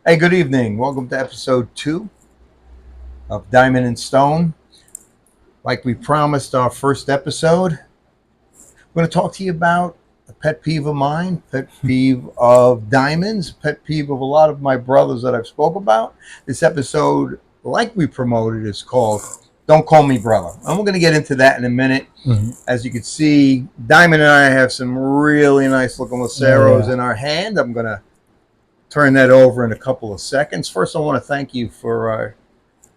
Hey, good evening. Welcome to episode 2 of Diamond and Stone. Like we promised our first episode, we're going to talk to you about a pet peeve of mine, pet peeve of Diamond's, pet peeve of a lot of my brothers that I've spoke about. This episode, like we promoted, is called Don't Call Me Brother. And we're going to get into that in a minute. Mm-hmm. As you can see, Diamond and I have some really nice looking Lanceros in our hand. I'm going to turn that over in a couple of seconds. First, I want to thank you for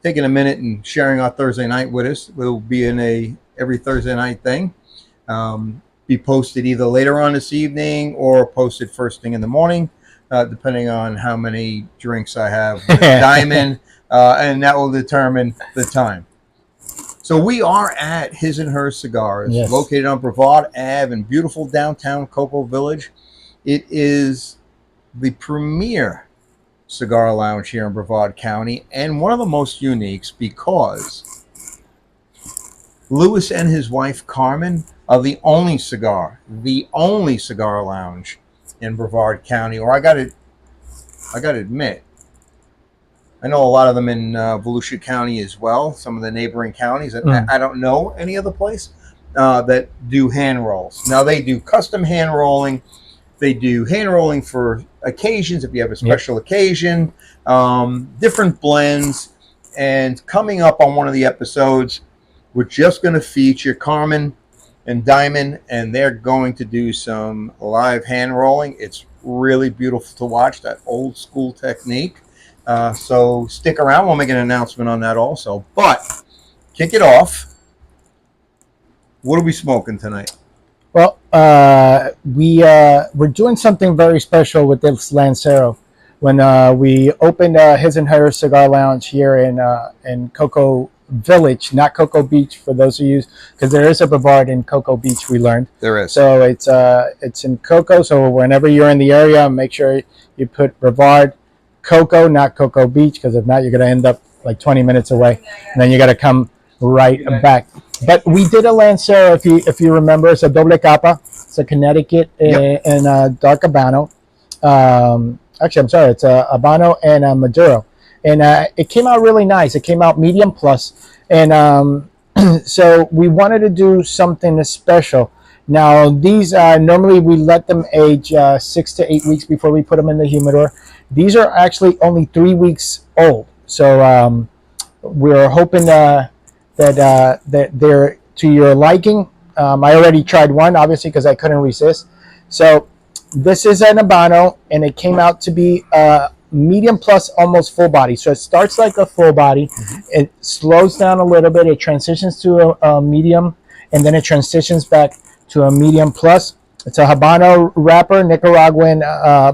taking a minute and sharing our Thursday night with us. We'll be in every Thursday night thing. Be posted either later on this evening or posted first thing in the morning, depending on how many drinks I have with Diamond, and that will determine the time. So we are at His and Her Cigars, located on Brevard Ave in beautiful downtown Cocoa Village. It is the premier cigar lounge here in Brevard County, and one of the most uniques because Louis and his wife Carmen are the only cigar lounge in Brevard County. Or I gotta admit, I know a lot of them in Volusia County as well, some of the neighboring counties. I don't know any other place that do hand rolls. Now they do custom hand rolling. They do hand rolling for occasions, if you have a special occasion, different blends. And coming up on one of the episodes, we're just going to feature Carmen and Diamond, and they're going to do some live hand rolling. It's really beautiful to watch, that old school technique. So stick around. We'll make an announcement on that also. But kick it off. What are we smoking tonight? Well, we're doing something very special with this Lancero. When we opened His and Her Cigar Lounge here in Cocoa Village, not Cocoa Beach, for those of you, because there is a Brevard in Cocoa Beach. We learned there is. So it's in Cocoa. So whenever you're in the area, make sure you put Brevard Cocoa, not Cocoa Beach, because if not, you're going to end up like 20 minutes away, and then you got to come right back. But we did a Lancero, if you remember. It's a doble capa. It's a Connecticut and a dark Habano. Actually, I'm sorry. It's a Habano and a Maduro. And it came out really nice. It came out medium plus. And so we wanted to do something special. Now, these normally we let them age 6 to 8 weeks before we put them in the humidor. These are actually only 3 weeks old. So we're hoping that they're to your liking. I already tried one, obviously, because I couldn't resist. So this is an Habano, and it came out to be medium plus, almost full body. So it starts like a full body. It slows down a little bit. It transitions to a medium, and then it transitions back to a medium plus. It's a Habano wrapper, Nicaraguan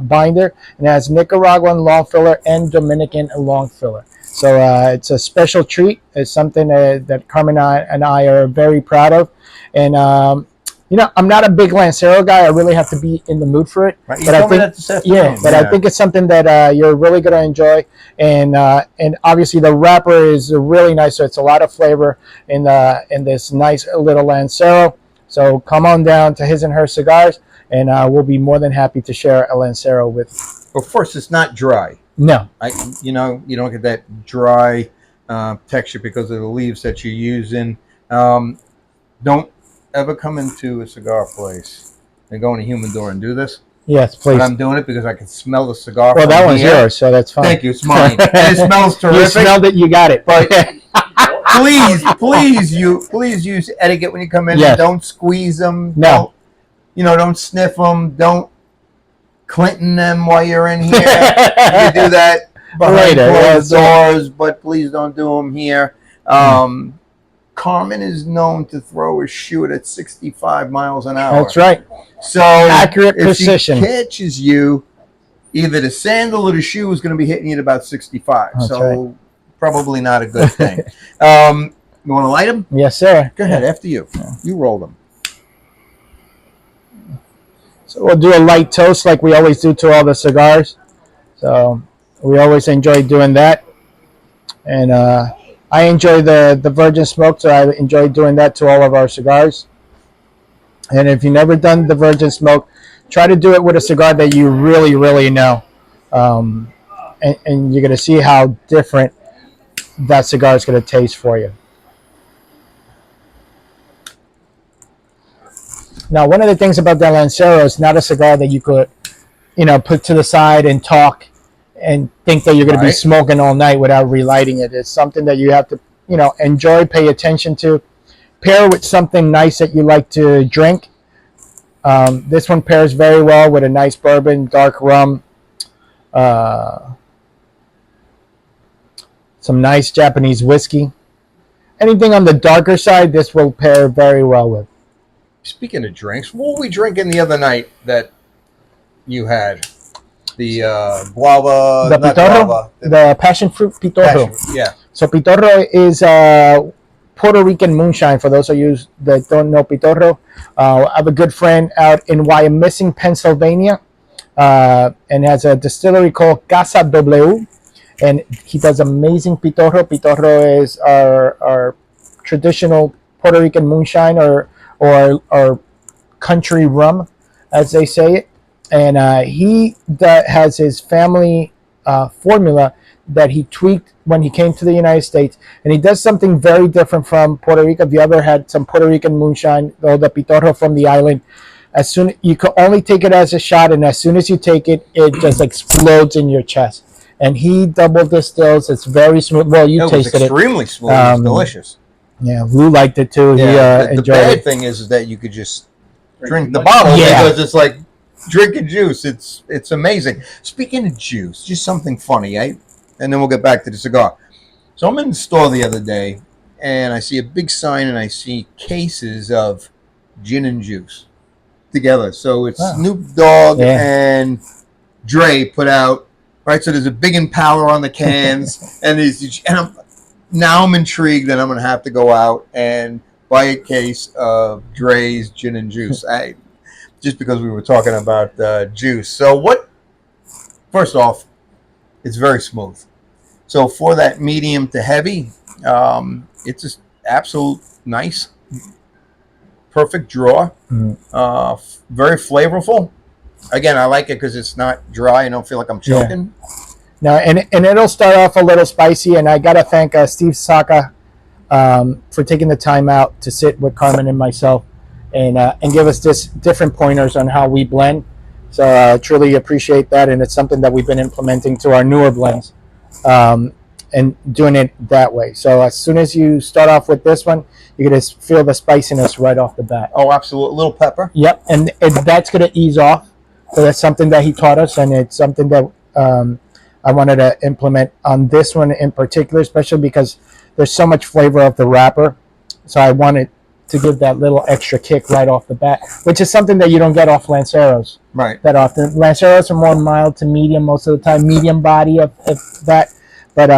binder, and it has Nicaraguan long filler and Dominican long filler. So it's a special treat. It's something that Carmen and I are very proud of. And, I'm not a big Lancero guy. I really have to be in the mood for it. Right. But I think it's something that you're really going to enjoy. And obviously the wrapper is really nice. So it's a lot of flavor in this nice little Lancero. So come on down to His and Her Cigars, and we'll be more than happy to share a Lancero with you. Well, first, it's not dry. No. You don't get that dry texture because of the leaves that you're using. Don't ever come into a cigar place and go in a humidor and do this. Yes, please. But I'm doing it because I can smell the cigar. Well, that one's yours, so that's fine. Thank you. It's mine. And it smells terrific. You smelled it, you got it. But please use etiquette when you come in. Yes. Don't squeeze them. No. Don't sniff them. Don't Clinton them while you're in here. You do that behind closed doors, but please don't do them here. Carmen is known to throw a shoot at 65 miles an hour. That's right. So accurate precision. If she catches you, either the sandal or the shoe is going to be hitting you at about 65. That's right. Probably not a good thing. You want to light them? Yes, sir. Go ahead, after you. Yeah. You roll them. So we'll do a light toast like we always do to all the cigars. So we always enjoy doing that. And I enjoy the virgin smoke, so I enjoy doing that to all of our cigars. And if you've never done the virgin smoke, try to do it with a cigar that you really, really know. and you're gonna see how different that cigar is gonna taste for you. Now, one of the things about the Lancero is not a cigar that you could, put to the side and talk and think that you're going to be smoking all night without relighting it. It's something that you have to, enjoy, pay attention to, pair with something nice that you like to drink. This one pairs very well with a nice bourbon, dark rum, some nice Japanese whiskey. Anything on the darker side, this will pair very well with. Speaking of drinks, what were we drinking the other night that you had? The guava, the pitorro, the passion fruit pitorro. Yeah. So pitorro is Puerto Rican moonshine. For those of you that don't know pitorro, I have a good friend out in Wyomissing, Pennsylvania, and has a distillery called Casa W, and he does amazing pitorro. Pitorro is our traditional Puerto Rican moonshine, or country rum, as they say it. And he has his family formula that he tweaked when he came to the United States, and he does something very different from Puerto Rico. The other had some Puerto Rican moonshine, though the pitorro from the island. You can only take it as a shot, and as soon as you take it, it just explodes in your chest. And he double distills. It's very smooth. Well, you tasted it. It was extremely smooth. It was delicious. Yeah, Lou liked it too. Yeah, He the enjoyed bad it. thing is that you could just drink the bottle because it's like drinking juice. It's amazing. Speaking of juice, just something funny, and then we'll get back to the cigar. So I'm in the store the other day, and I see a big sign, and I see cases of gin and juice together. So it's Snoop Dogg and Dre put out, right? So there's a big impaler on the cans, and now I'm intrigued, and I'm going to have to go out and buy a case of Dre's gin and juice. Just because we were talking about juice. So first off, it's very smooth. So for that medium to heavy, it's just absolute nice, perfect draw. Very flavorful. Again, I like it because it's not dry. I don't feel like I'm choking. No, and it'll start off a little spicy, and I gotta thank Steve Saka for taking the time out to sit with Carmen and myself and give us this different pointers on how we blend. So I truly appreciate that, and it's something that we've been implementing to our newer blends and doing it that way. So as soon as you start off with this one, you're gonna feel the spiciness right off the bat. Oh, absolutely. A little pepper. Yep, and that's gonna ease off. So that's something that he taught us, and it's something that I wanted to implement on this one in particular, especially because there's so much flavor of the wrapper. So I wanted to give that little extra kick right off the bat, which is something that you don't get off Lanceros that often. Lanceros are more mild to medium most of the time, medium body of that. But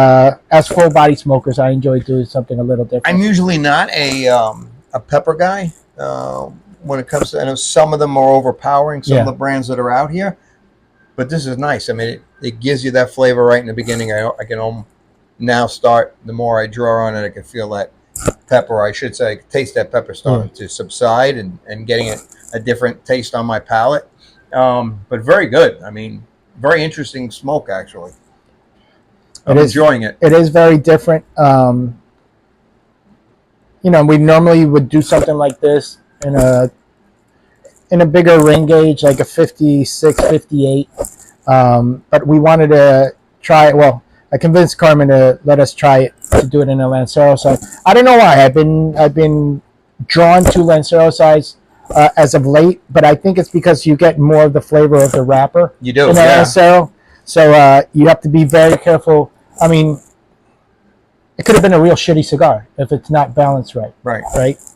as full body smokers, I enjoy doing something a little different. I'm usually not a pepper guy when it comes to. I know some of them are overpowering, some of the brands that are out here, but this is nice. I mean, it gives you that flavor right in the beginning. I can now start. The more I draw on it, I can feel that pepper. I should say, I can taste that pepper starting to subside and getting a different taste on my palate. But very good. I mean, very interesting smoke actually. I'm enjoying it. It is very different. We normally would do something like this in a bigger ring gauge, like a 56, 58. But we wanted to try it. Well, I convinced Carmen to let us try it, to do it in a Lancero size. I don't know why. I've been drawn to Lancero size as of late, but I think it's because you get more of the flavor of the wrapper. You do, in a Lancero. So you have to be very careful. I mean, it could have been a real shitty cigar if it's not balanced right. Right.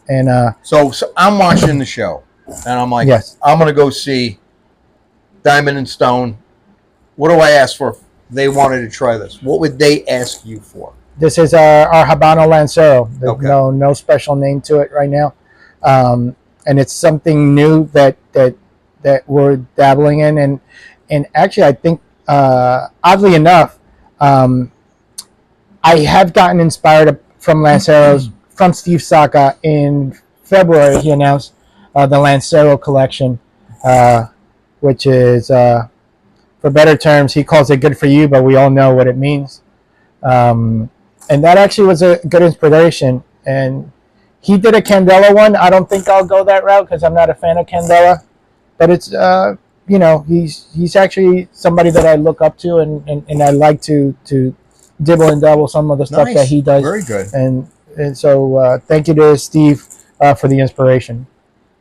And so I'm watching the show, and I'm like, I'm going to go see Diamond and Stone. What do I ask for if they wanted to try this? What would they ask you for? This is our Habano Lancero. There's no special name to it right now. And it's something new that we're dabbling in. And actually, I think, oddly enough, I have gotten inspired from Lanceros from Steve Saka. In February, he announced the Lancero collection, which is, for for better terms. He calls it good for you, but we all know what it means. And that actually was a good inspiration. And he did a Candela one. I don't think I'll go that route because I'm not a fan of Candela. But it's he's actually somebody that I look up to, and I like to dibble and dabble some of the stuff that he does. Very good. And so thank you to Steve for the inspiration.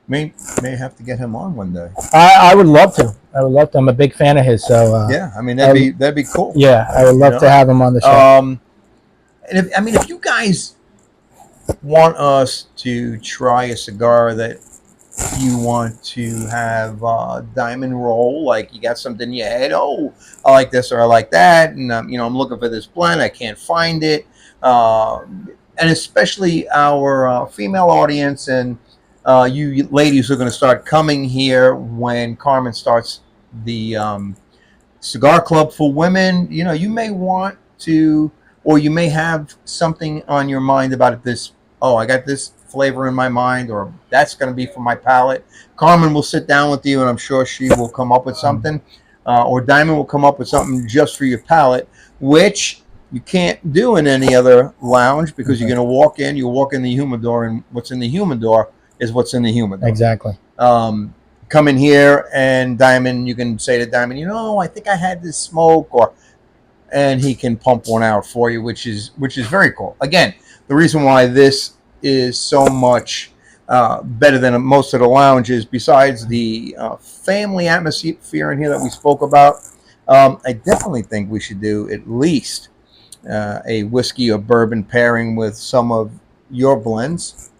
May have to get him on one day. I would love to. I'm a big fan of his. So yeah, I mean that'd be cool. Yeah, I would love to have him on the show. And if you guys want us to try a cigar that you want to have diamond roll, like you got something in your head, I like this or I like that, and I'm looking for this blend, I can't find it, and especially our female audience and you ladies are going to start coming here when Carmen starts the cigar club for women. You may want to, or you may have something on your mind about this. I got this flavor in my mind, or that's going to be for my palate. Carmen will sit down with you, and I'm sure she will come up with something, or Diamond will come up with something just for your palate, which you can't do in any other lounge because you're going to walk in the humidor, and what's in the humidor is what's in the humidor. Exactly. Come in here, and Diamond, you can say to Diamond, I think I had this smoke, and he can pump one out for you, which is very cool. Again, the reason why this is so much better than most of the lounges, besides the family atmosphere in here that we spoke about, I definitely think we should do at least a whiskey or bourbon pairing with some of your blends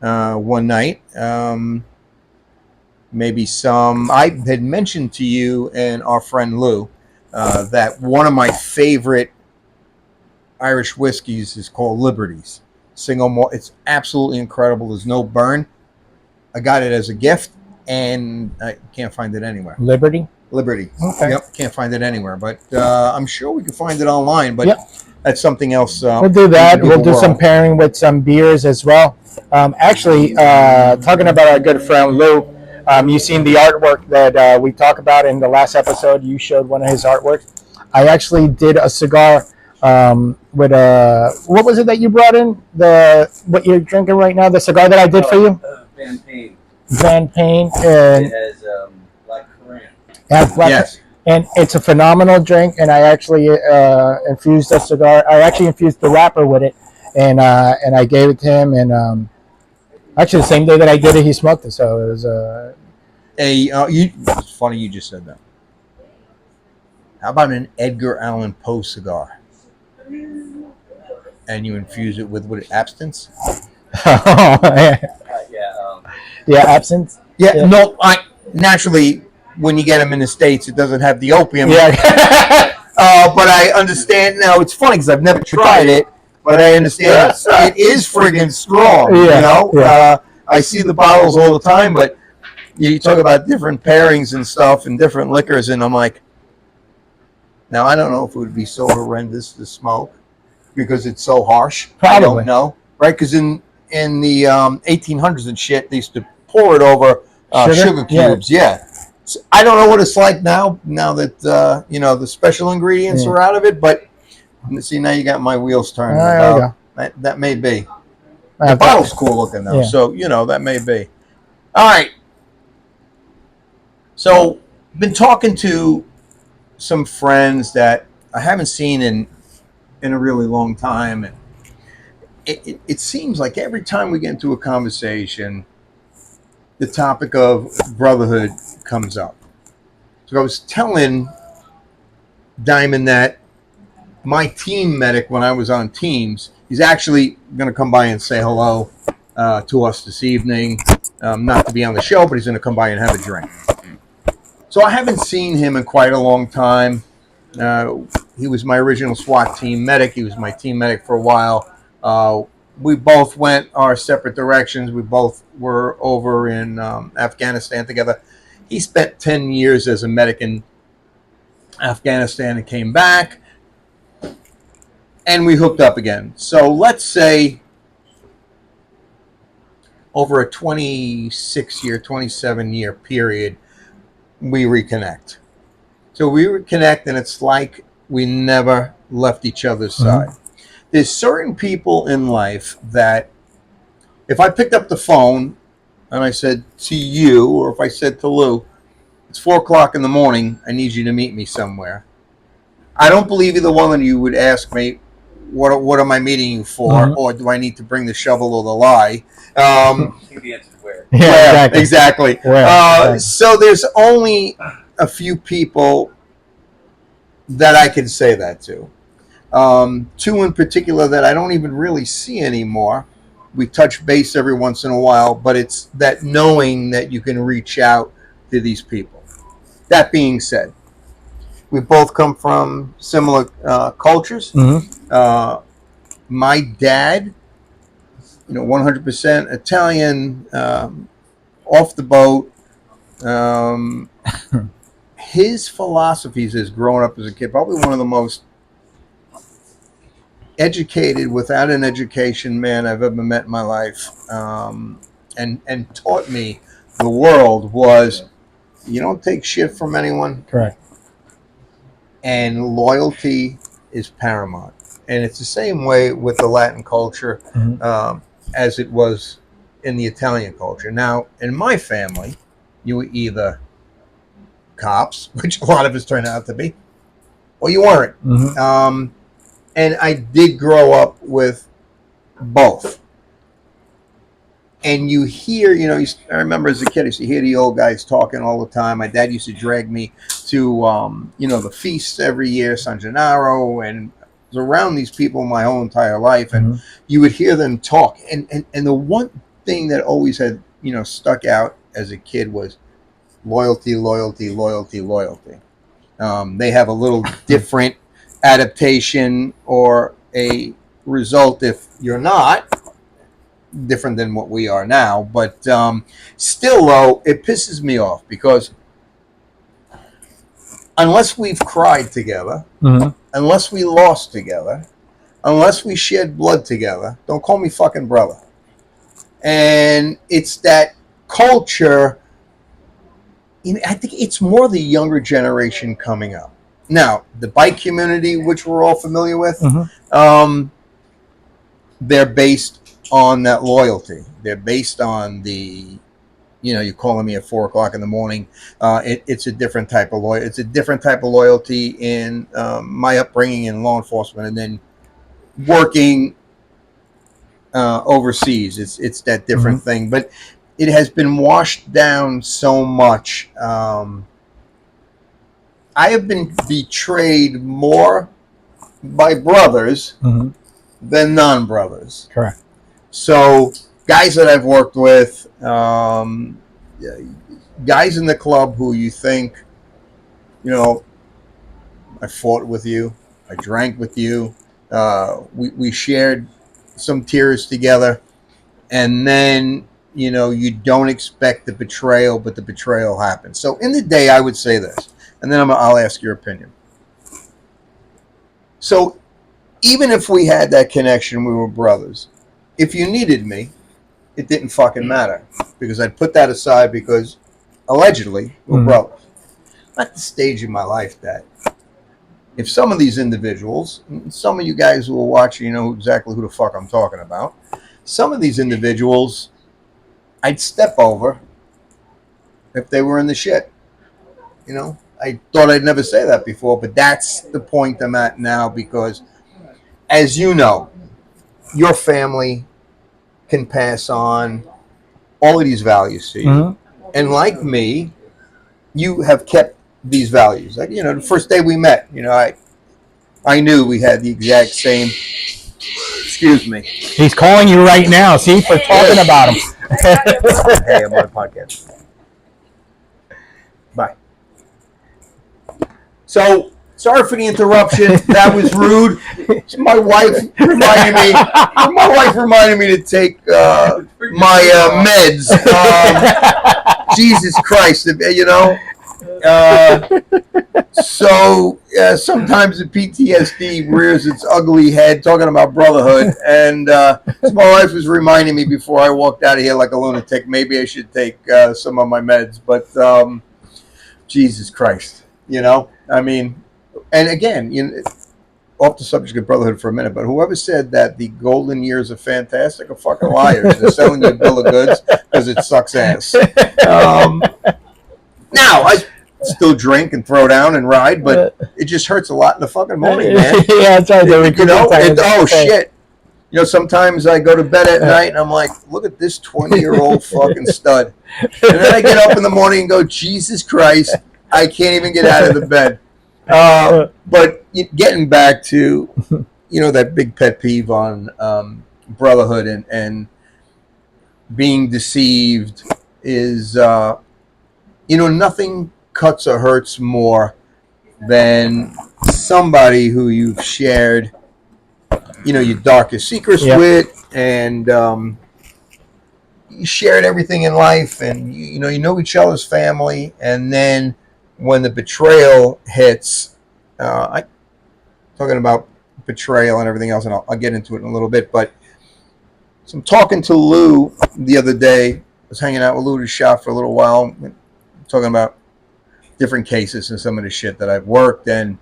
one night. Maybe some. I had mentioned to you and our friend Lou that one of my favorite Irish whiskeys is called Liberty's single malt. It's absolutely incredible. There's no burn. I got it as a gift, and I can't find it anywhere. Liberty. Okay. Yep, can't find it anywhere, but I'm sure we can find it online. But that's something else. We'll do that. We'll do some pairing with some beers as well. Actually, talking about our good friend Lou, you've seen the artwork that we talked about in the last episode. You showed one of his artworks. I actually did a cigar with what was it that you brought in? What you're drinking right now? The cigar that I did for you? Van Payne. Van Payne. And it has black currant. Yes. And it's a phenomenal drink. And I actually infused the cigar. I actually infused the wrapper with it, and I gave it to him. And actually, the same day that I did it, he smoked it. So it was it's funny you just said that. How about an Edgar Allan Poe cigar? And you infuse it with absinthe? Absinthe. Yeah. No, naturally, when you get them in the States, it doesn't have the opium. Yeah. But I understand now. It's funny because I've never tried it, but I understand it is friggin' strong. Yeah. I see the bottles all the time, but you talk about different pairings and stuff and different liquors, and I'm like, now I don't know if it would be so horrendous to smoke because it's so harsh. Probably. I don't know, right? Because in the 1800s and shit, they used to pour it over sugar cubes. Yeah. So I don't know what it's like now that the special ingredients are out of it. But see, now you got my wheels turning. That may be. The bottle's cool looking though, so that may be. All right. So, been talking to some friends that I haven't seen in a really long time, and it seems like every time we get into a conversation, the topic of brotherhood comes up. So I was telling Diamond that my team medic, when I was on teams, he's actually going to come by and say hello to us this evening. Not to be on the show, but he's going to come by and have a drink. So I haven't seen him in quite a long time. He was my original SWAT team medic. He was my team medic for a while. We both went our separate directions. We both were over in Afghanistan together. He spent 10 years as a medic in Afghanistan and came back. And we hooked up again. So let's say over a 26-year, 27-year period, we reconnect. So we would connect, and it's like we never left each other's Mhm. side. There's certain people in life that if I picked up the phone and I said to you, or if I said to Lou, it's 4 o'clock in the morning, I need you to meet me somewhere. I don't believe either one of you would ask me, what am I meeting you for? Mhm. Or do I need to bring the shovel or the lie? I think the answer is where. Yeah, Exactly. Where? Exactly. So there's only a few people that I can say that to. Two in particular that I don't even really see anymore. We touch base every once in a while, but it's that knowing that you can reach out to these people. That being said, we both come from similar cultures. Mhm. My dad, 100% Italian, off the boat. Um, his philosophies as growing up as a kid, probably one of the most educated without an education man I've ever met in my life, and taught me the world was you don't take shit from anyone, Correct. and loyalty is paramount. And it's the same way with the Latin culture Mhm. as it was in the Italian culture. Now, in my family, you were either cops, which a lot of us turned out to be, or you weren't. Mhm. And I did grow up with both. And you hear, I remember as a kid, I used to hear the old guys talking all the time. My dad used to drag me to, the feasts every year, San Gennaro, and I was around these people my whole entire life. And Mhm. you would hear them talk. And the one thing that always had, stuck out as a kid was loyalty, loyalty, loyalty, loyalty. They have a little different adaptation or a result if you're not different than what we are now. But still, though, it pisses me off because unless we've cried together, Mhm. unless we lost together, unless we shared blood together, don't call me fucking brother. And it's that culture. I think it's more the younger generation coming up. Now, the bike community, which we're all familiar with, Mhm. they're based on that loyalty. They're based on the, you're calling me at 4 o'clock in the morning. It's a different type of loyalty. It's a different type of loyalty in my upbringing in law enforcement, and then working overseas. It's that different Mhm. thing, but it has been washed down so much. I have been betrayed more by brothers Mhm. than non-brothers. Correct. So guys that I've worked with, guys in the club who you think, I fought with you, I drank with you, we shared some tears together, and then you don't expect the betrayal, but the betrayal happens. So in the day, I would say this, and then I'll ask your opinion. So even if we had that connection, we were brothers. If you needed me, it didn't fucking matter because I'd put that aside because allegedly we're brothers. At the stage in my life that if some of these individuals, some of you guys who are watching, you know exactly who the fuck I'm talking about. Some of these individuals, I'd step over if they were in the shit. I thought I'd never say that before, but that's the point I'm at now because, as you know, your family can pass on all of these values to you. Mhm. And like me, you have kept these values. Like, the first day we met, I knew we had the exact same. Excuse me. He's calling you right now. See, for talking about him. Hey, I'm on a podcast. Bye. So, sorry for the interruption. That was rude. My wife reminded me to take my meds. Jesus Christ, So sometimes the PTSD rears its ugly head talking about brotherhood, and so my wife was reminding me before I walked out of here like a lunatic. Maybe I should take some of my meds, but Jesus Christ. I mean, and again, off the subject of brotherhood for a minute, but whoever said that the golden years are fantastic are fucking liars. They're selling you a bill of goods because it sucks ass. Now, I still drink and throw down and ride, but it just hurts a lot in the fucking morning, man. Yeah, that's right. Shit. Sometimes I go to bed at night and I'm like, look at this 20-year-old fucking stud. And then I get up in the morning and go, Jesus Christ, I can't even get out of the bed. But getting back to, that big pet peeve on brotherhood and being deceived is, nothing cuts or hurts more than somebody who you've shared, your darkest secrets with, and you shared everything in life, and you know each other's family, and then when the betrayal hits, I talking about betrayal and everything else, and I'll get into it in a little bit. But so I'm talking to Lou the other day. I was hanging out with Lou at the shop for a little while, talking about different cases and some of the shit that I've worked, and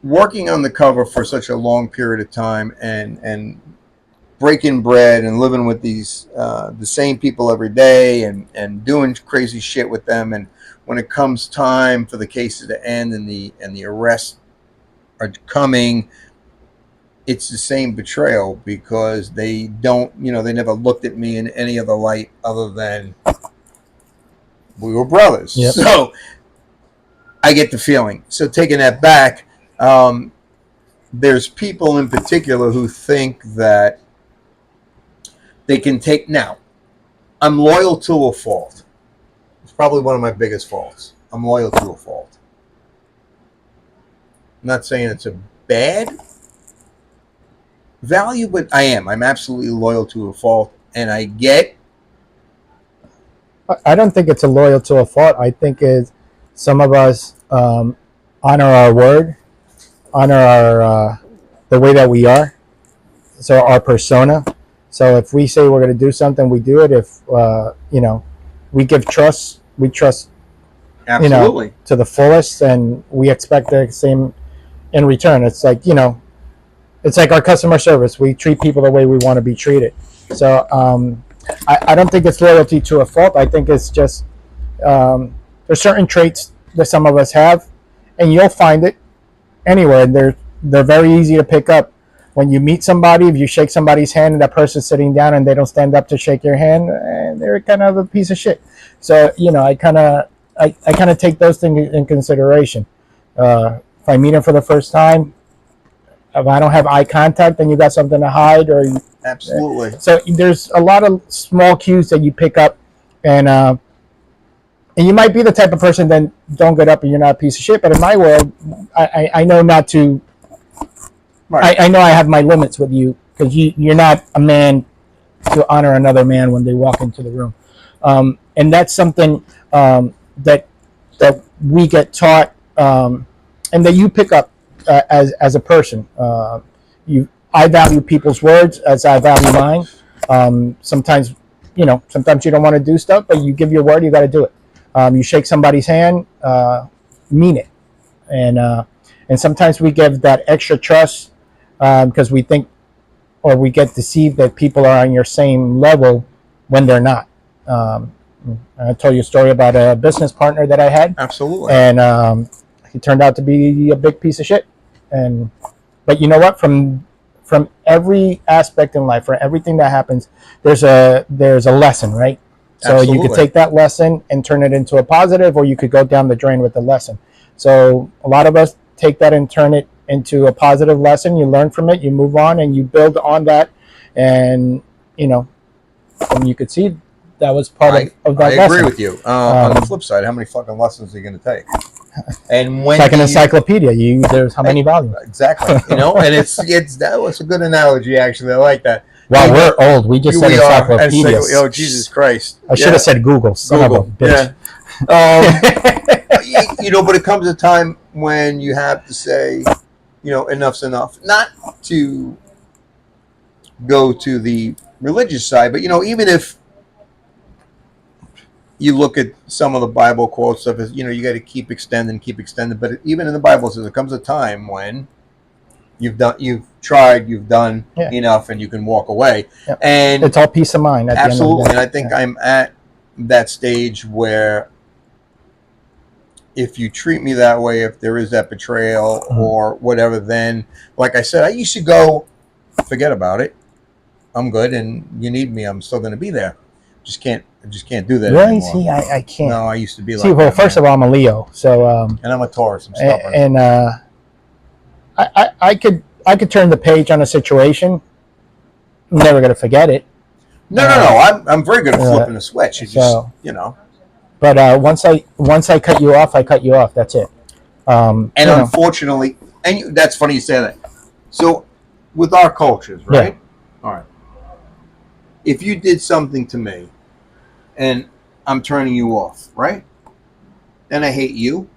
working on the cover for such a long period of time, and breaking bread and living with these the same people every day, and doing crazy shit with them, and when it comes time for the cases to end and the arrests are coming, it's the same betrayal, because they don't, they never looked at me in any other light other than we were brothers. Yep. So I get the feeling. So taking that back, there's people in particular who think that they can take. Now, I'm loyal to a fault. It's probably one of my biggest faults. I'm loyal to a fault. I'm not saying it's a bad value, but I am. I'm absolutely loyal to a fault, and I don't think it's a loyal to a fault. I think it's some of us honor our word, honor our the way that we are, so our persona. So if we say we're going to do something, we do it. If we give trust, we trust absolutely to the fullest, and we expect the same in return. It's like it's like our customer service. We treat people the way we want to be treated. So I don't think it's loyalty to a fault. I think it's just there's certain traits that some of us have, and you'll find it anywhere. They're very easy to pick up. When you meet somebody, if you shake somebody's hand and that person's sitting down and they don't stand up to shake your hand, they're kind of a piece of shit. So I kind of take those things in consideration. If I meet them for the first time, if I don't have eye contact, then you got something to hide, or absolutely. So there's a lot of small cues that you pick up, and you might be the type of person that don't get up and you're not a piece of shit. But in my world, I know not to. Right. I know I have my limits with you, because you're not a man to honor another man when they walk into the room, and that's something that we get taught, and that you pick up as a person. I value people's words as I value mine. Sometimes you don't want to do stuff, but you give your word, you got to do it. You shake somebody's hand, mean it, and sometimes we give that extra trust. Because we think, or we get deceived that people are on your same level when they're not. I told you a story about a business partner that I had. Absolutely. And he turned out to be a big piece of shit. But you know what? From every aspect in life, for everything that happens, there's a lesson, right? So Absolutely. You could take that lesson and turn it into a positive, or you could go down the drain with the lesson. So a lot of us take that and turn it into a positive lesson. You learn from it, you move on, and you build on that. And and you could see that was part of that lesson. I agree with you. On the flip side, how many fucking lessons are you going to take? And when it's like an encyclopedia. There's how many volumes? Exactly. And that was a good analogy, actually. I like that. Well, we're old. We just said encyclopedias. Oh, Jesus Christ! I should have said Google. Son of a bitch. Yeah. But it comes a time when you have to say, enough's enough. Not to go to the religious side, but even if you look at some of the Bible quotes of it, you got to keep extending. But even in the Bible, it says there comes a time when you've tried, you've done enough, and you can walk away. Yep. And it's all peace of mind. At absolutely. The end And of I think I'm at that stage where if you treat me that way, if there is that betrayal or whatever, then, like I said, I used to go, forget about it. I'm good, and you need me, I'm still going to be there. I just can't do that really? anymore. See, I can't. No, I used to be See, like well, that, first man. of all, I'm a Leo, so And I'm a Taurus. I'm stubborn. and I could turn the page on a situation. I'm never gonna forget it. No. I'm very good at flipping the switch. You just, But once I cut you off, I cut you off. That's it. And unfortunately, that's funny you say that. So, with our cultures, right? Yeah. All right. If you did something to me, and I'm turning you off, right? Then I hate you.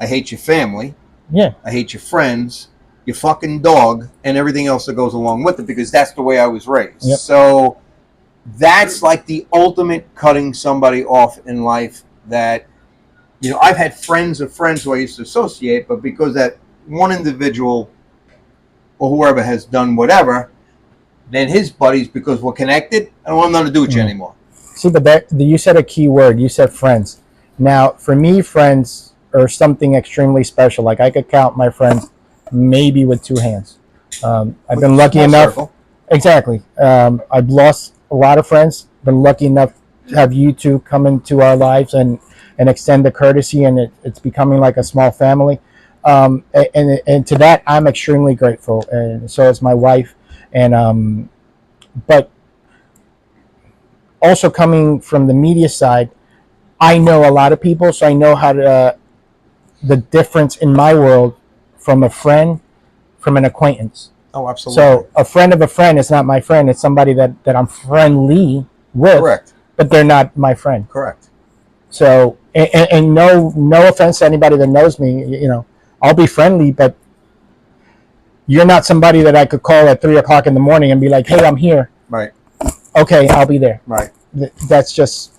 I hate your family. Yeah. I hate your friends, your fucking dog, and everything else that goes along with it, because that's the way I was raised. Yep. So that's like the ultimate cutting somebody off in life. That, I've had friends of friends who I used to associate, but because that one individual or whoever has done whatever, then his buddies, because we're connected, I don't want nothing to do with you anymore. See, but you said a key word. You said friends. Now, for me, friends are something extremely special. Like, I could count my friends maybe with two hands. I've been lucky enough. Circle. Exactly. I've lost a lot of friends. Been lucky enough to have you two come into our lives and extend the courtesy, and it's becoming like a small family. And to that, I'm extremely grateful, and so is my wife. And but also, coming from the media side, I know a lot of people, so I know how to the difference in my world from a friend, from an acquaintance. Oh, absolutely. So a friend of a friend is not my friend. It's somebody that I'm friendly with. Correct. But they're not my friend. Correct. So, and no offense to anybody that knows me, I'll be friendly, but you're not somebody that I could call at 3:00 in the morning and be like, "Hey, I'm here." Right. Okay, I'll be there. Right. That's just,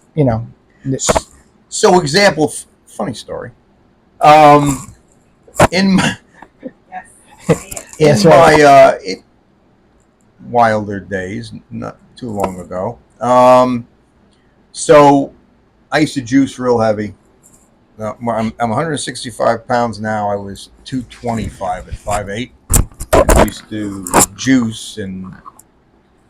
So, example, funny story. In my wilder days, not too long ago. So I used to juice real heavy. I'm 165 pounds now. I was 225 at 5'8". I used to juice and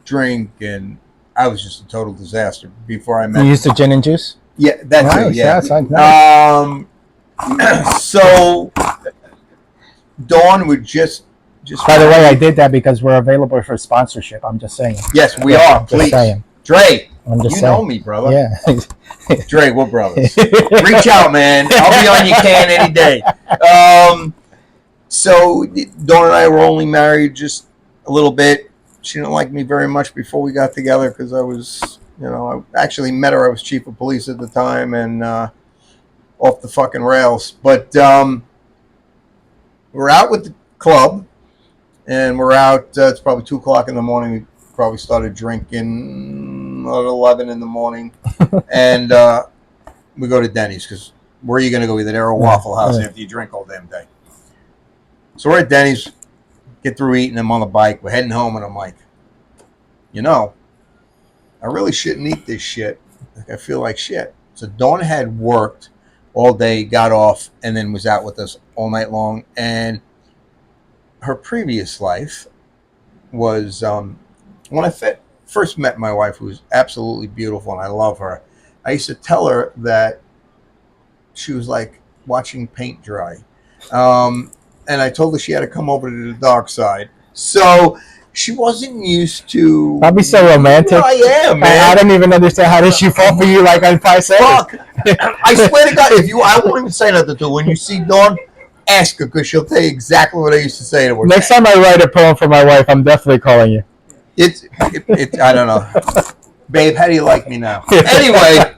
drink, and I was just a total disaster before I met. You used to gin and juice? Yeah, that nice, too. Yeah. Nice. So Dawn would just. By the way, I did that because we're available for sponsorship. I'm just saying. Yes, we are. Please, Dre. You know me, brother. Yeah. Dre, we're brothers. Reach out, man. I'll be on your can any day. So Dawn and I were only married just a little bit. She didn't like me very much before we got together because I was, I actually met her. I was chief of police at the time and off the fucking rails. But we're out with the club, and we're out. It's probably 2:00 in the morning. We probably started drinking at 11 in the morning, and we go to Denny's because where are you going to go? Either there or Waffle House after you drink all damn day. So we're at Denny's, get through eating. I'm on the bike. We're heading home, and I'm like, I really shouldn't eat this shit. Like, I feel like shit. So Dawn had worked all day, got off, and then was out with us all night long. And her previous life was when I first met my wife, who was absolutely beautiful, and I love her. I used to tell her that she was like watching paint dry. And I told her she had to come over to the dark side. So she wasn't used to... I'll be so romantic. I am, man. I don't even understand. How did she fall for you like on 5 seconds? Fuck. I swear to God, I won't even say nothing to her. When you see Dawn, ask her, because she'll tell you exactly what I used to say to her. Next time I write a poem for my wife, I'm definitely calling you. It's I don't know. Babe, how do you like me now? Anyway,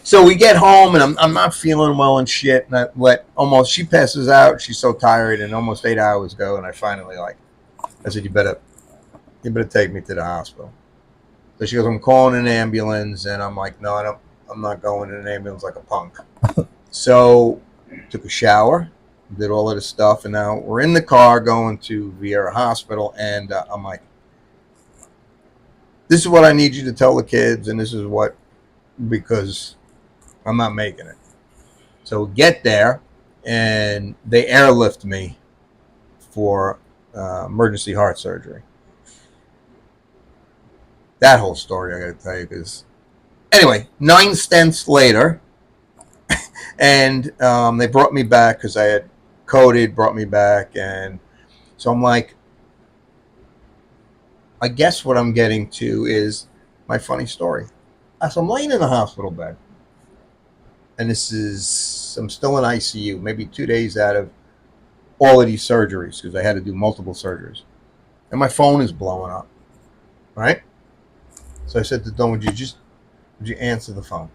so we get home, and I'm not feeling well and shit. And she passes out. She's so tired, and almost 8 hours go, and I finally I said, you better take me to the hospital. So she goes, I'm calling an ambulance. And I'm like, no, I'm not going in an ambulance like a punk. So took a shower, did all of this stuff. And now we're in the car going to Vieira Hospital. And I'm like, this is what I need you to tell the kids. And this is what, because I'm not making it. So we get there and they airlift me for emergency heart surgery. That whole story I got to tell you, because anyway, 9 stents later, and they brought me back because I had coded, brought me back, and so I'm like, I guess what I'm getting to is my funny story. So I'm laying in the hospital bed, and I'm still in ICU, maybe 2 days out of all of these surgeries because I had to do multiple surgeries, and my phone is blowing up, right? So I said to Dawn, would you answer the phone?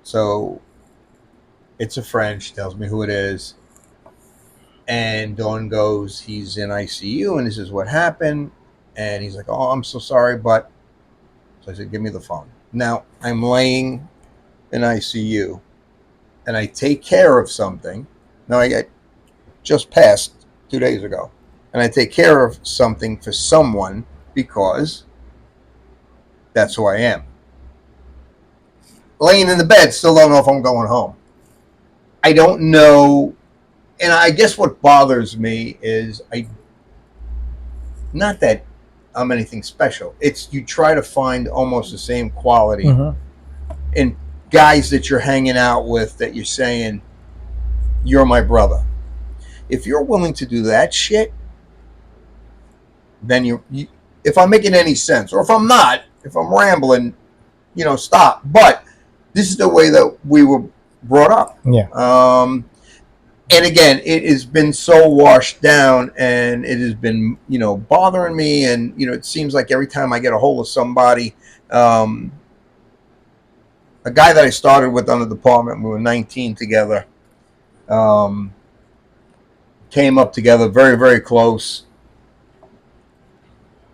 So it's a friend. She tells me who it is. And Dawn goes, he's in ICU and this is what happened. And he's like, oh, I'm so sorry, but... So I said, give me the phone. Now, I'm laying in ICU and I take care of something. Now, I just passed 2 days ago. And I take care of something for someone because... that's who I am. Laying in the bed, still don't know if I'm going home. I don't know. And I guess what bothers me is not that I'm anything special. It's you try to find almost the same quality in guys that you're hanging out with that you're saying, you're my brother. If you're willing to do that shit, then you if I'm making any sense, or if I'm not, if I'm rambling, stop. But this is the way that we were brought up. Yeah. And again, it has been so washed down, and it has been, bothering me. And it seems like every time I get a hold of somebody, a guy that I started with on the department, we were 19 together, came up together, very, very close.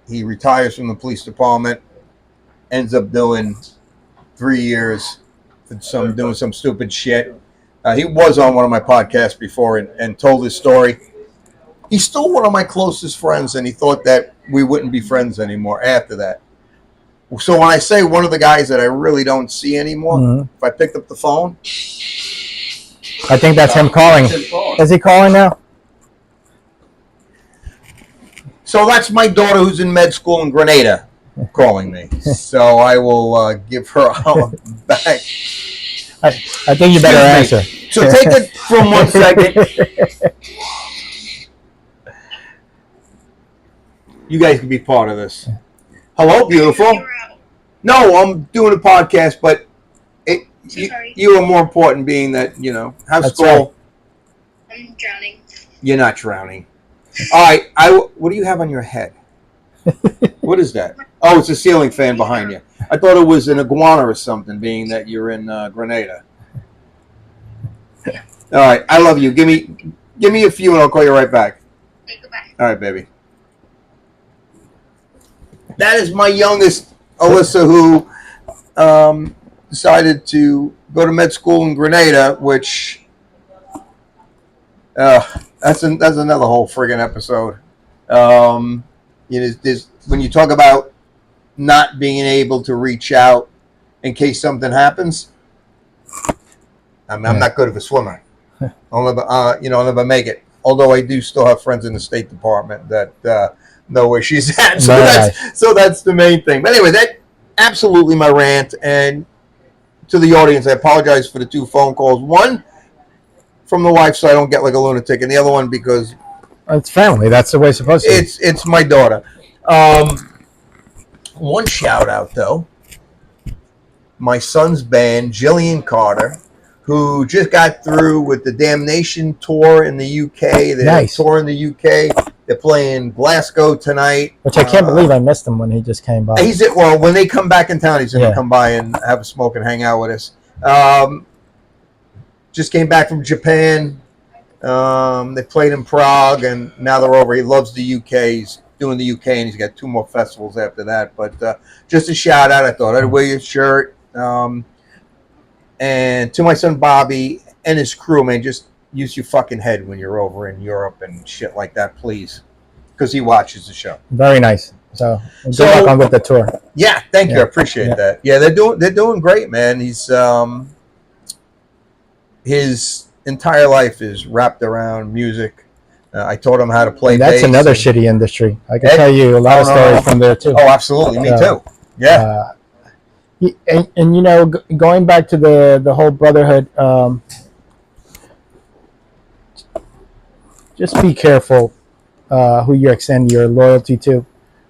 He retires from the police department, ends up doing 3 years for doing some stupid shit. He was on one of my podcasts before and told his story. He's still one of my closest friends, and he thought that we wouldn't be friends anymore after that. So when I say one of the guys that I really don't see anymore, if I picked up the phone... I think that's him calling. Is he calling now? So that's my daughter who's in med school in Grenada calling me. So I will give her a back. I think you better answer. So take it from 1 second. You guys can be part of this. Hello, beautiful. No, I'm doing a podcast, but you are more important being that, how's school? Right. I'm drowning. You're not drowning. All right, what do you have on your head? What is that? Oh, it's a ceiling fan behind you. I thought it was an iguana or something, being that you're in Grenada. All right, I love you. Give me a few, and I'll call you right back. Okay, goodbye. All right, baby. That is my youngest, Alyssa, who decided to go to med school in Grenada, which that's another whole friggin' episode. When you talk about not being able to reach out in case something happens, I'm not good of a swimmer. I'll never make it. Although I do still have friends in the State Department that know where she's at. So that's the main thing. But anyway, that absolutely my rant. And to the audience, I apologize for the 2 phone calls. One from the wife, so I don't get like a lunatic, and the other one because it's family. That's the way it's supposed to be. It's my daughter. One shout out though, my son's band, Jillian Carter, who just got through with the Damnation tour in the UK. They're touring the UK. They're playing Glasgow tonight. Which I can't believe I missed him when he just came by. When they come back in town, he's going to come by and have a smoke and hang out with us. Just came back from Japan. They played in Prague, and now they're over. He loves the UK. He's doing the UK, and he's got 2 more festivals after that. But just a shout out. I thought I'd wear your shirt. And to my son Bobby and his crew, man, just use your fucking head when you're over in Europe and shit like that, please, because he watches the show. Very nice. So good luck on with the tour. Yeah, thank you. I appreciate that. Yeah, they're doing great, man. He's his entire life is wrapped around music. I taught him how to play. And that's bass another shitty industry. I can tell you a lot of stories from there too. Oh, absolutely, me too. Yeah. And you know, going back to the whole brotherhood, just be careful who you extend your loyalty to.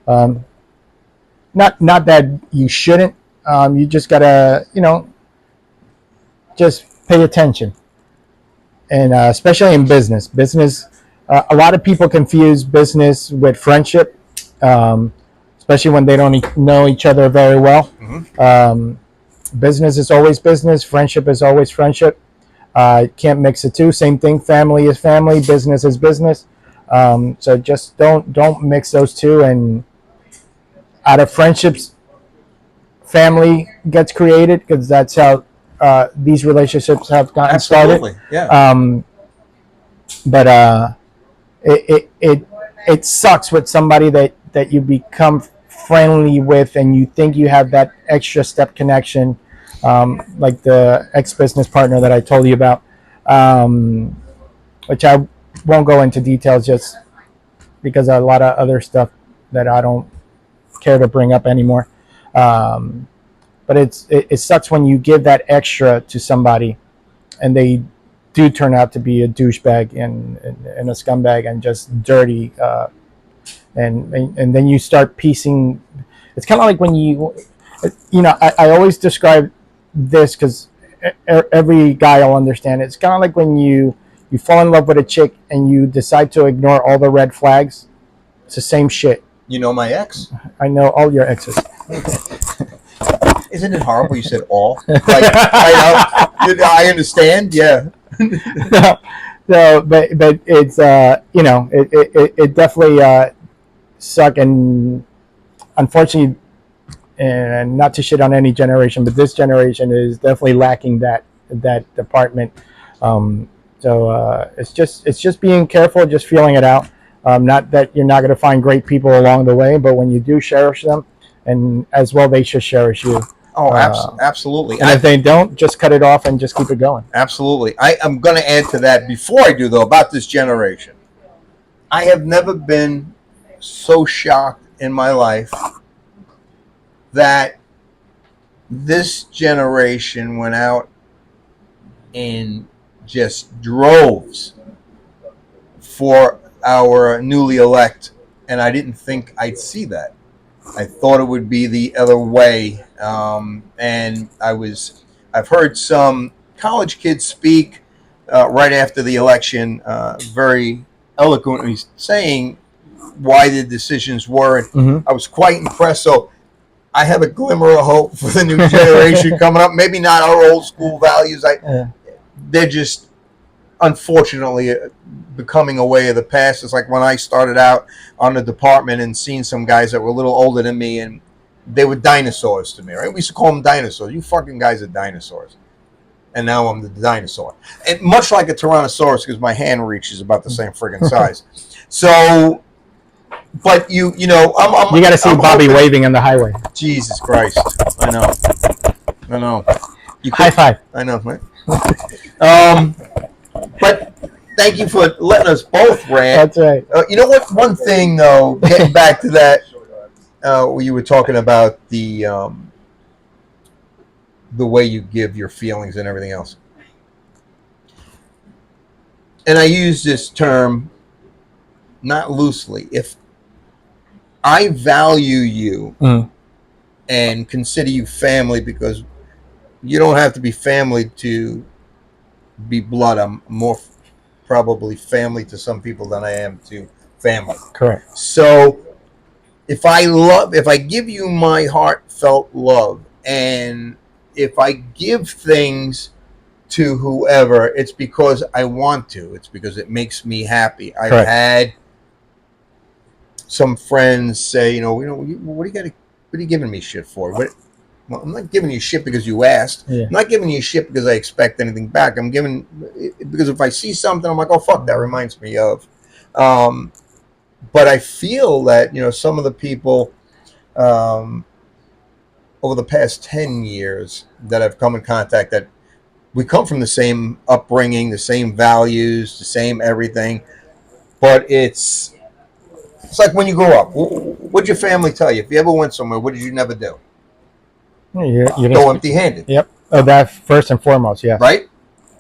Not that you shouldn't. You just gotta, just pay attention, and especially in business. A lot of people confuse business with friendship, especially when they don't know each other very well. Mm-hmm. Business is always business. Friendship is always friendship. Can't mix the two. Same thing. Family is family. Business is business. So just don't mix those two. And out of friendships, family gets created, because that's how these relationships have gotten started. Yeah. But it sucks with somebody that you become friendly with, and you think you have that extra step connection, like the ex-business partner that I told you about, which I won't go into details just because of a lot of other stuff that I don't care to bring up anymore. But it sucks when you give that extra to somebody and they do turn out to be a douchebag and a scumbag and just dirty, and then you start piecing. It's kind of like when I always describe this, because every guy will understand it. It's kind of like when you fall in love with a chick and you decide to ignore all the red flags. It's the same shit. You know my ex? I know all your exes. Isn't it horrible you said all? Like, I understand, yeah. No, but it's it definitely suck, and unfortunately, and not to shit on any generation, but this generation is definitely lacking that department. So it's just being careful, just feeling it out. Not that you're not going to find great people along the way, but when you do cherish them, and as well, they should cherish you. Oh, absolutely. And if they don't, just cut it off and just keep it going. Absolutely. I'm going to add to that before I do, though, about this generation. I have never been so shocked in my life that this generation went out in just droves for our newly elect, and I didn't think I'd see that. I thought it would be the other way, and I've heard some college kids speak right after the election, very eloquently saying why the decisions were. Mm-hmm. I was quite impressed. So I have a glimmer of hope for the new generation coming up. Maybe not our old school values. They're just unfortunately becoming a way of the past. It's like when I started out on the department and seeing some guys that were a little older than me, and they were dinosaurs to me, right? We used to call them dinosaurs. You fucking guys are dinosaurs. And now I'm the dinosaur. And much like a Tyrannosaurus, because my hand reach is about the same friggin' size. So, but you know, you got to see Bobby waving on the highway. Jesus Christ. I know. High five. I know, right? But thank you for letting us both rant. That's right. You know what? One thing, though, getting back to that, you were talking about the way you give your feelings and everything else. And I use this term not loosely. If I value you and consider you family, because you don't have to be family to be blood. I'm more probably family to some people than I am to family. Correct. So if I give you my heartfelt love, and if I give things to whoever, it's because I want to. It's because it makes me happy. I've Correct. had some friends say, what are you giving me shit for? Well, I'm not giving you shit because you asked. Yeah. I'm not giving you shit because I expect anything back. I'm giving because if I see something, I'm like, oh fuck, that reminds me of. But I feel that some of the people over the past 10 years that I've come in contact, that we come from the same upbringing, the same values, the same everything, but it's like when you grow up. What'd your family tell you? If you ever went somewhere, what did you never do? You're Go empty-handed. Yep. Oh, that first and foremost, yes. Right?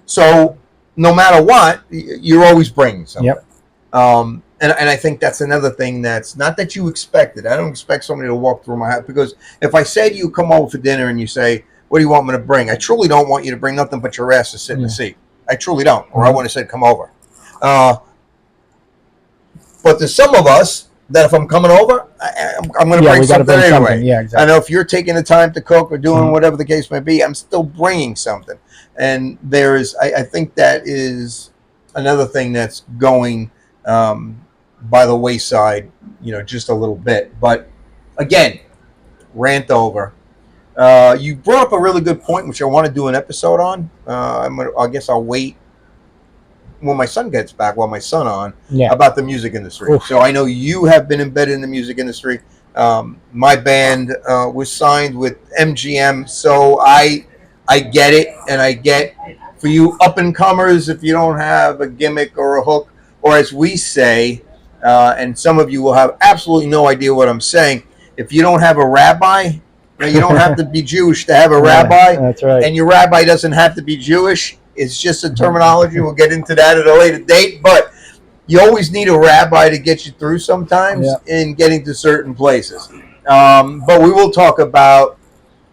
So no matter what, you're always bringing something. Yep. And I think that's another thing that's not that you expect it. I don't expect somebody to walk through my house, because if I say to you, come over for dinner, and you say, what do you want me to bring? I truly don't want you to bring nothing but your ass to sit in the seat. I truly don't. Or I wouldn't have said, come over. But there's some of us that if I'm coming over, I'm going to bring something anyway. Yeah, exactly. I know if you're taking the time to cook or doing whatever the case may be, I'm still bringing something. And I think that is another thing that's going by the wayside, just a little bit. But again, rant over. You brought up a really good point, which I want to do an episode on. I guess I'll wait when my son gets back, my son on, about the music industry. Oof. So I know you have been embedded in the music industry. My band was signed with MGM, so I get it, and I get for you up and comers, if you don't have a gimmick or a hook, or as we say, and some of you will have absolutely no idea what I'm saying, if you don't have a rabbi. Now, you don't have to be Jewish to have a rabbi. That's right. And your rabbi doesn't have to be Jewish. It's just a terminology. We'll get into that at a later date. But you always need a rabbi to get you through sometimes in getting to certain places. But we will talk about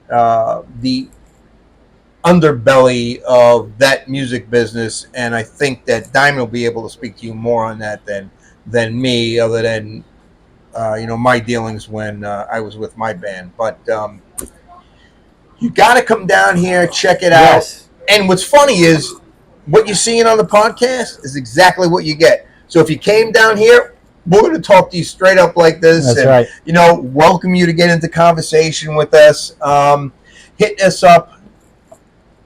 the underbelly of that music business. And I think that Diamond will be able to speak to you more on that than me, other than my dealings when I was with my band. But you got to come down here, check it out. And what's funny is what you're seeing on the podcast is exactly what you get. So if you came down here, we're going to talk to you straight up like this. That's and, right. Welcome you to get into conversation with us. Hit us up,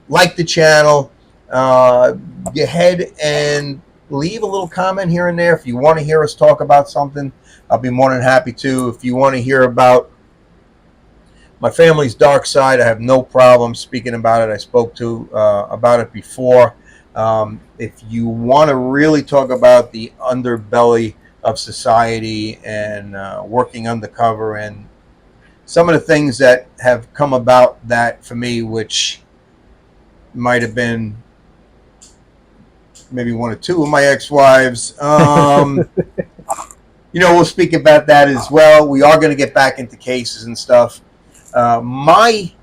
like the channel, go ahead and leave a little comment here and there. If you want to hear us talk about something, I'll be more than happy to. If you want to hear about my family's dark side, I have no problem speaking about it. I spoke to about it before. If you want to really talk about the underbelly of society and working undercover and some of the things that have come about that for me, which might have been maybe one or two of my ex-wives, we'll speak about that as well. We are going to get back into cases and stuff. My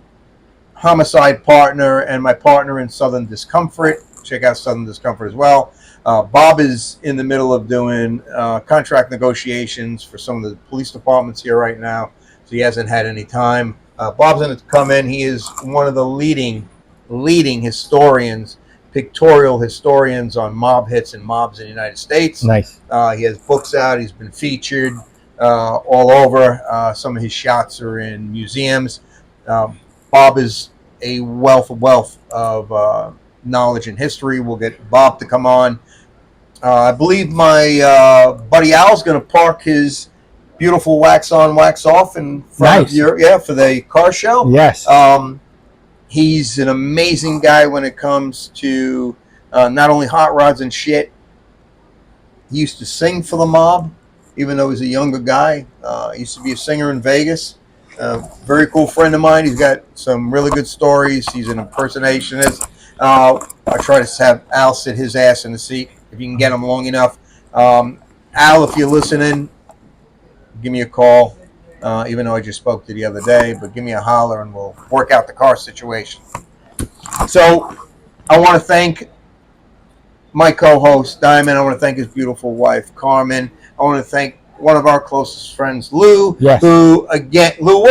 homicide partner and my partner in Southern Discomfort, check out Southern Discomfort as well. Bob is in the middle of doing contract negotiations for some of the police departments here right now, so he hasn't had any time. Bob's going to come in. He is one of the leading historians, pictorial historians on mob hits and mobs in the United States. Nice. He has books out. He's been featured all over. Some of his shots are in museums. Bob is a wealth of knowledge and history. We'll get Bob to come on. I believe my buddy Al's going to park his beautiful wax on, wax off in front of for the car show. Yes. He's an amazing guy when it comes to not only hot rods and shit. He used to sing for the mob, even though he's a younger guy. He used to be a singer in Vegas. Very cool friend of mine. He's got some really good stories. He's an impersonationist. I try to have Al sit his ass in the seat if you can get him long enough. Al, if you're listening, give me a call. Even though I just spoke to you the other day, but give me a holler and we'll work out the car situation. So I want to thank my co-host, Diamond. I want to thank his beautiful wife, Carmen. I want to thank one of our closest friends, Lou. Yes. Who, again, Lou,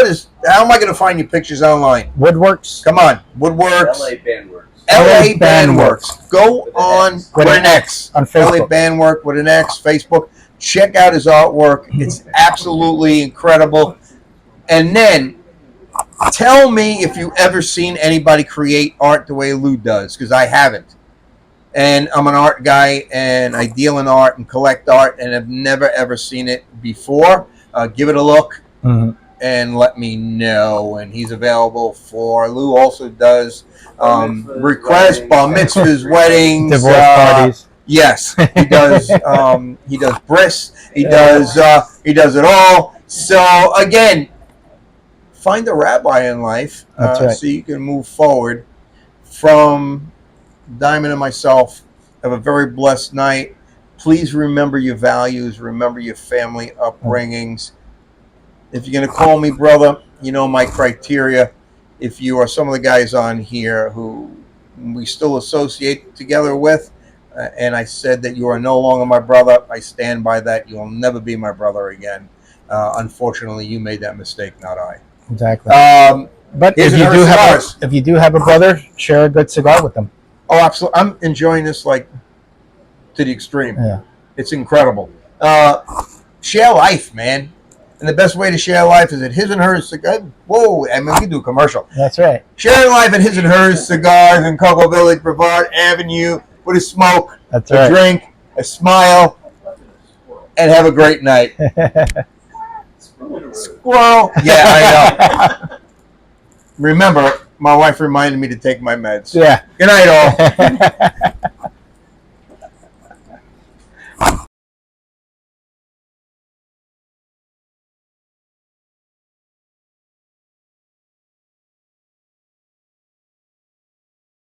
how am I going to find your pictures online? Woodworks. Come on, Woodworks. LA Bandworks. LA Bandworks. Go on with an X. On Facebook. LA Bandwork with an X. Facebook. Check out his artwork. It's absolutely incredible. And then tell me if you've ever seen anybody create art the way Lou does, because I haven't. And I'm an art guy, and I deal in art and collect art, and have never, ever seen it before. Give it a look and let me know. And he's available for, Lou also does requests, bar mitzvahs, weddings. Divorce parties. Yes, he does. He does bris. He does it all. So again, find a rabbi in life, That's right. so you can move forward. From Diamond and myself, have a very blessed night. Please remember your values. Remember your family upbringings. If you're going to call me brother, you know my criteria. If you are some of the guys on here who we still associate together with, and I said that you are no longer my brother, I stand by that. You will never be my brother again. Unfortunately, you made that mistake, not I. Exactly. But Here's if you another do have cigars. if you do have a brother, share a good cigar with them. Oh, absolutely. I'm enjoying this like to the extreme. Yeah. It's incredible. Share life, man. And the best way to share life is at His and Hers Cigars. Whoa, I mean, we can do a commercial. That's right. Sharing life at His and Hers Cigars in Cocoa Village, Brevard Avenue, with a smoke, That's a right. drink, a smile, and have a great night. Squirrel. Yeah, I know. Remember, my wife reminded me to take my meds. Yeah. Good night, all.